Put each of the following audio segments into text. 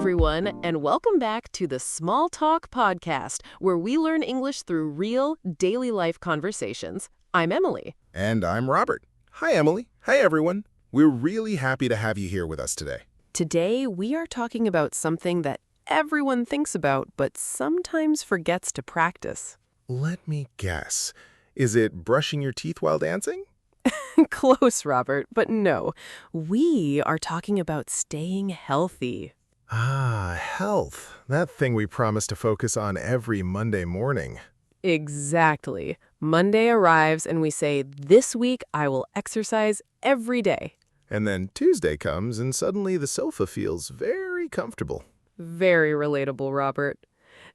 everyone, and welcome back to the Small Talk Podcast, where we learn English through real, daily life conversations. I'm Emily. And I'm Robert. Hi, Emily. Hi, everyone. We're really happy to have you here with us today. Today, we are talking about something that everyone thinks about but sometimes forgets to practice. Let me guess. Is it brushing your teeth while dancing? Close, Robert, but no. We are talking about staying healthy. Ah, health. That thing we promise to focus on every Monday morning. Exactly. Monday arrives and we say, this week I will exercise every day. And then Tuesday comes and suddenly the sofa feels very comfortable. Very relatable, Robert.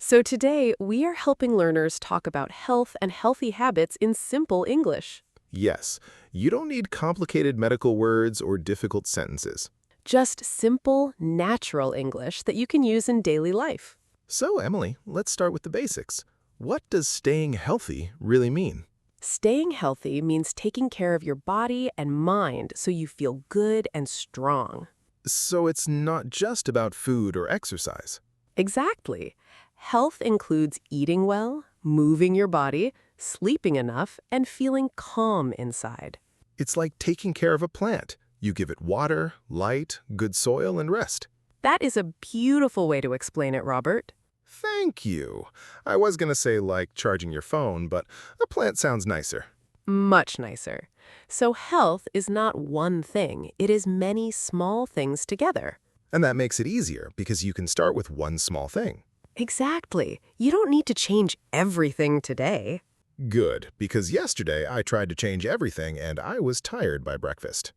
So today, we are helping learners talk about health and healthy habits in simple English. Yes, you don't need complicated medical words or difficult sentences. Just simple, natural English that you can use in daily life. So, Emily, let's start with the basics. What does staying healthy really mean? Staying healthy means taking care of your body and mind so you feel good and strong. So it's not just about food or exercise. Exactly. Health includes eating well, moving your body, sleeping enough, and feeling calm inside. It's like taking care of a plant. You give it water, light, good soil, and rest. That is a beautiful way to explain it, Robert. Thank you. I was going to say like charging your phone, but a plant sounds nicer. Much nicer. So health is not one thing. It is many small things together. And that makes it easier because you can start with one small thing. Exactly. You don't need to change everything today. Good, because yesterday I tried to change everything and I was tired by breakfast.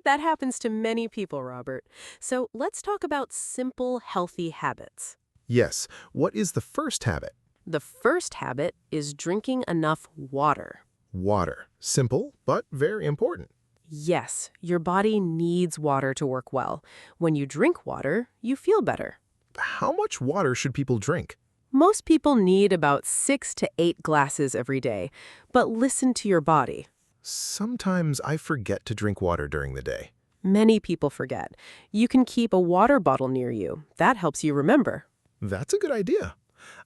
That happens to many people, Robert. So let's talk about simple, healthy habits. Yes, what is the first habit? The first habit is drinking enough water. Water. Simple, but very important. Yes, your body needs water to work well. When you drink water, you feel better. How much water should people drink? Most people need about 6 to 8 glasses every day, but listen to your body. Sometimes I forget to drink water during the day. Many people forget. You can keep a water bottle near you. That helps you remember. That's a good idea.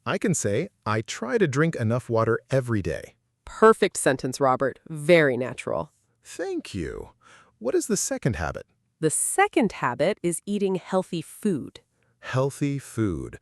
I can say, I try to drink enough water every day. Perfect sentence, Robert. Very natural. Thank you. What is the second habit? The second habit is eating healthy food. Healthy food.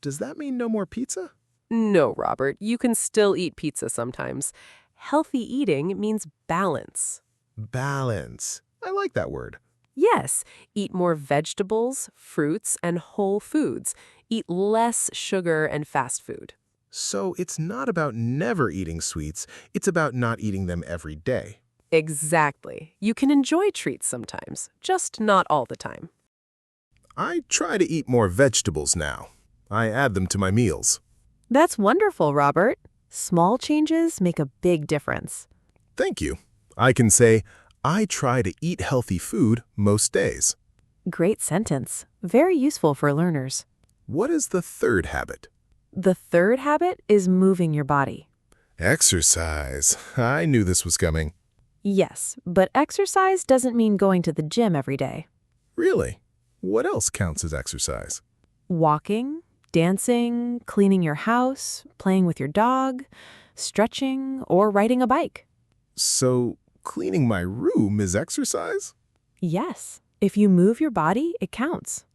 Does that mean no more pizza? No, Robert, you can still eat pizza sometimes. Healthy eating means balance. Balance. I like that word. Yes, eat more vegetables, fruits, and whole foods. Eat less sugar and fast food. So it's not about never eating sweets, it's about not eating them every day. Exactly. You can enjoy treats sometimes, just not all the time. I try to eat more vegetables now. I add them to my meals. That's wonderful, Robert. Small changes make a big difference. Thank you. I can say, I try to eat healthy food most days. Great sentence. Very useful for learners. What is the third habit? The third habit is moving your body. Exercise. I knew this was coming. Yes, but exercise doesn't mean going to the gym every day. Really? What else counts as exercise? Walking, dancing, cleaning your house, playing with your dog, stretching, or riding a bike. So, cleaning my room is exercise? Yes, if you move your body, it counts.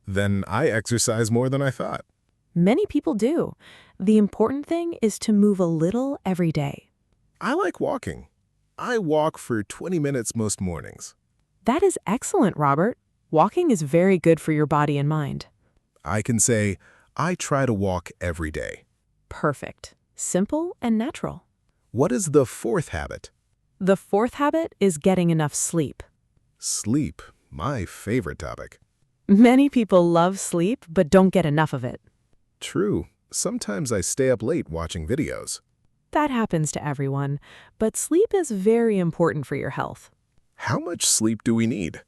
Then I exercise more than I thought. Many people do. The important thing is to move a little every day. I like walking. I walk for 20 minutes most mornings. That is excellent, Robert. Walking is very good for your body and mind. I can say, I try to walk every day. Perfect. Simple and natural. What is the fourth habit? The fourth habit is getting enough sleep. Sleep, my favorite topic. Many people love sleep but don't get enough of it. True. Sometimes I stay up late watching videos. That happens to everyone, but sleep is very important for your health. How much sleep do we need?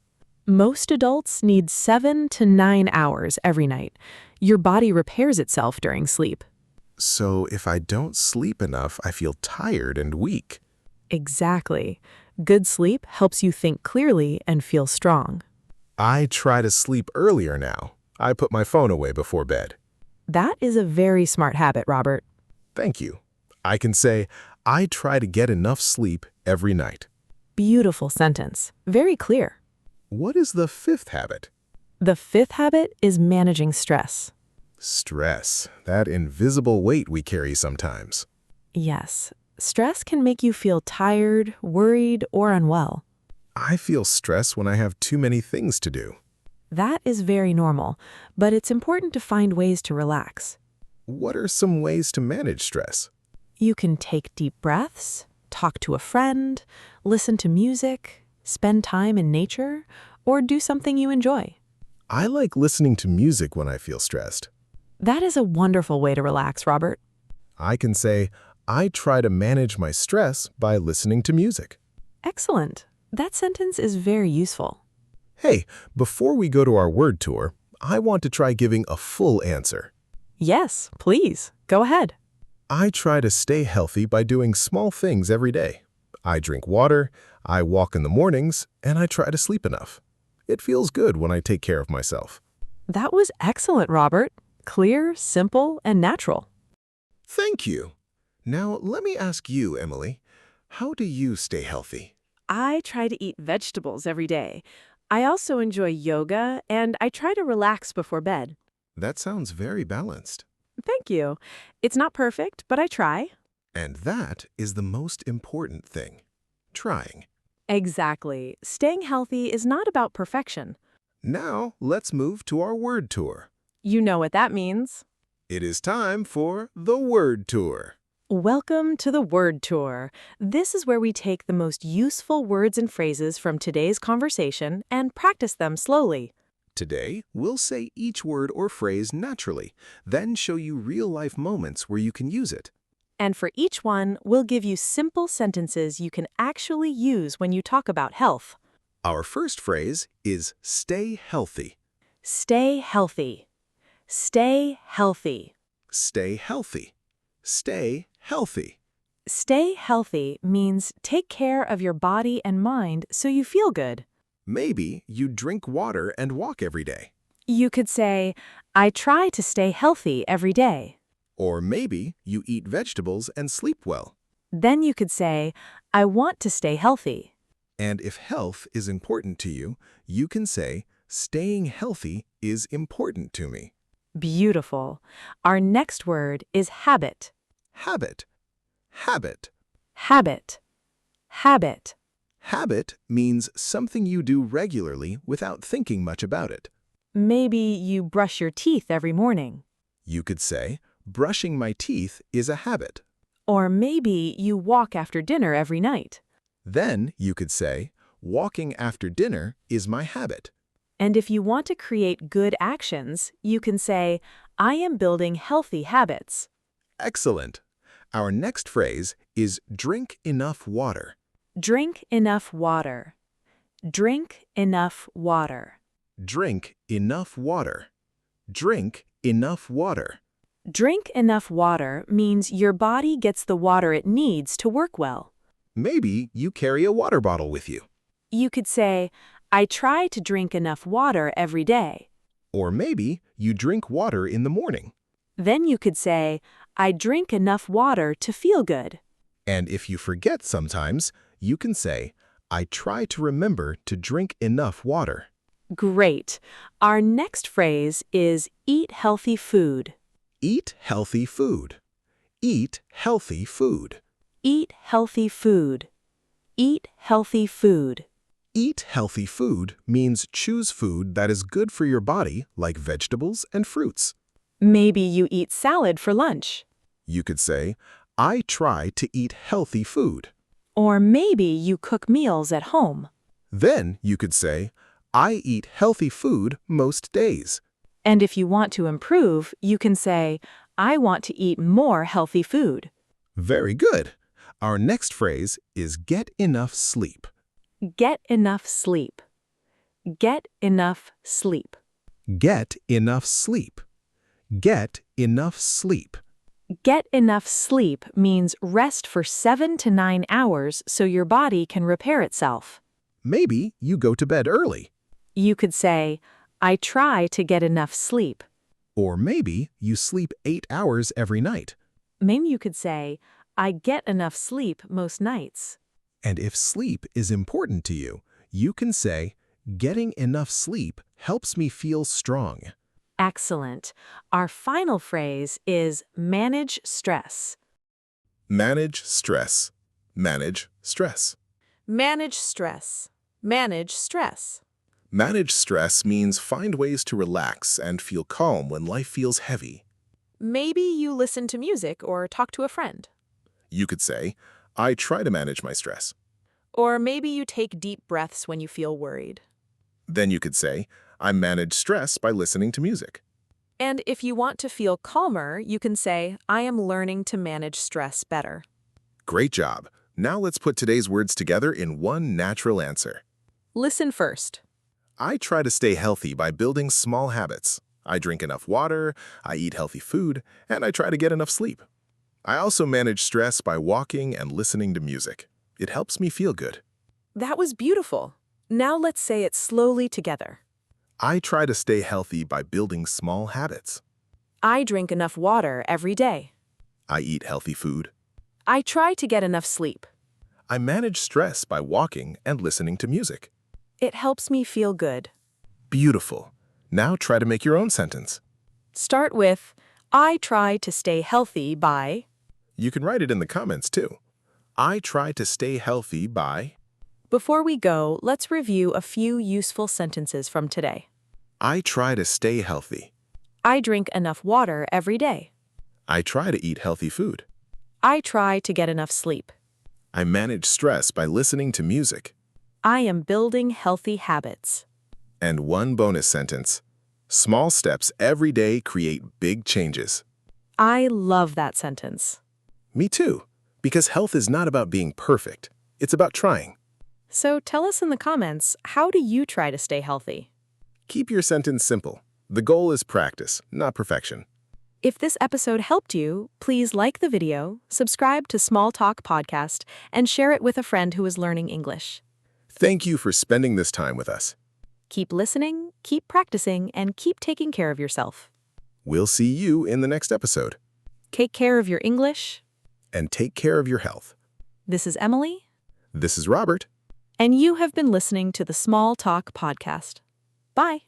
Most adults need 7 to 9 hours every night. Your body repairs itself during sleep. So if I don't sleep enough, I feel tired and weak. Exactly. Good sleep helps you think clearly and feel strong. I try to sleep earlier now. I put my phone away before bed. That is a very smart habit, Robert. Thank you. I can say, I try to get enough sleep every night. Beautiful sentence. Very clear. What is the fifth habit? The fifth habit is managing stress. Stress, that invisible weight we carry sometimes. Yes, stress can make you feel tired, worried, or unwell. I feel stress when I have too many things to do. That is very normal, but it's important to find ways to relax. What are some ways to manage stress? You can take deep breaths, talk to a friend, listen to music, spend time in nature, or do something you enjoy. I like listening to music when I feel stressed. That is a wonderful way to relax, Robert. I can say, I try to manage my stress by listening to music. Excellent. That sentence is very useful. Hey, before we go to our word tour, I want to try giving a full answer. Yes, please. Go ahead. I try to stay healthy by doing small things every day. I drink water, I walk in the mornings, and I try to sleep enough. It feels good when I take care of myself. That was excellent, Robert. Clear, simple, and natural. Thank you. Now, let me ask you, Emily, how do you stay healthy? I try to eat vegetables every day. I also enjoy yoga, and I try to relax before bed. That sounds very balanced. Thank you. It's not perfect, but I try. And that is the most important thing. Trying. Exactly. Staying healthy is not about perfection. Now, let's move to our word tour. You know what that means. It is time for the word tour. Welcome to the Word Tour. This is where we take the most useful words and phrases from today's conversation and practice them slowly. Today, we'll say each word or phrase naturally, then show you real-life moments where you can use it. And for each one, we'll give you simple sentences you can actually use when you talk about health. Our first phrase is stay healthy. Stay healthy. Stay healthy. Stay healthy. Stay healthy. Stay healthy means take care of your body and mind so you feel good. Maybe you drink water and walk every day. You could say, I try to stay healthy every day. Or maybe you eat vegetables and sleep well. Then you could say, I want to stay healthy. And if health is important to you, you can say, staying healthy is important to me. Beautiful. Our next word is habit. Habit. Habit. Habit. Habit. Habit means something you do regularly without thinking much about it. Maybe you brush your teeth every morning. You could say, brushing my teeth is a habit. Or maybe you walk after dinner every night. Then you could say, walking after dinner is my habit. And if you want to create good actions, you can say, I am building healthy habits. Excellent. Our next phrase is drink enough water. Drink enough water. Drink enough water. Drink enough water. Drink enough water. Drink enough water means your body gets the water it needs to work well. Maybe you carry a water bottle with you. You could say, I try to drink enough water every day. Or maybe you drink water in the morning. Then you could say, I drink enough water to feel good. And if you forget sometimes, you can say, I try to remember to drink enough water. Great. Our next phrase is eat healthy food. Eat healthy food. Eat healthy food. Eat healthy food. Eat healthy food. Eat healthy food means choose food that is good for your body, like vegetables and fruits. Maybe you eat salad for lunch. You could say, I try to eat healthy food. Or maybe you cook meals at home. Then you could say, I eat healthy food most days. And if you want to improve, you can say, I want to eat more healthy food. Very good. Our next phrase is get enough sleep. Get enough sleep. Get enough sleep. Get enough sleep. Get enough sleep. Get enough sleep means rest for 7 to 9 hours so your body can repair itself. Maybe you go to bed early. You could say, I try to get enough sleep. Or maybe you sleep 8 hours every night. Maybe you could say, I get enough sleep most nights. And if sleep is important to you, you can say, getting enough sleep helps me feel strong. Excellent. Our final phrase is manage stress. Manage stress. Manage stress. Manage stress. Manage stress. Manage stress means find ways to relax and feel calm when life feels heavy. Maybe you listen to music or talk to a friend. You could say, I try to manage my stress. Or maybe you take deep breaths when you feel worried. Then you could say, I manage stress by listening to music. And if you want to feel calmer, you can say, I am learning to manage stress better. Great job. Now let's put today's words together in one natural answer. Listen first. I try to stay healthy by building small habits. I drink enough water, I eat healthy food, and I try to get enough sleep. I also manage stress by walking and listening to music. It helps me feel good. That was beautiful. Now let's say it slowly together. I try to stay healthy by building small habits. I drink enough water every day. I eat healthy food. I try to get enough sleep. I manage stress by walking and listening to music. It helps me feel good. Beautiful. Now try to make your own sentence. Start with, I try to stay healthy by. You can write it in the comments too. I try to stay healthy by. Before we go, let's review a few useful sentences from today. I try to stay healthy. I drink enough water every day. I try to eat healthy food. I try to get enough sleep. I manage stress by listening to music. I am building healthy habits. And one bonus sentence. Small steps every day create big changes. I love that sentence. Me too, because health is not about being perfect. It's about trying. So tell us in the comments, how do you try to stay healthy? Keep your sentence simple. The goal is practice, not perfection. If this episode helped you, please like the video, subscribe to Small Talk Podcast, and share it with a friend who is learning English. Thank you for spending this time with us. Keep listening, keep practicing, and keep taking care of yourself. We'll see you in the next episode. Take care of your English. And take care of your health. This is Emily. This is Robert. And you have been listening to the Small Talk Podcast. Bye.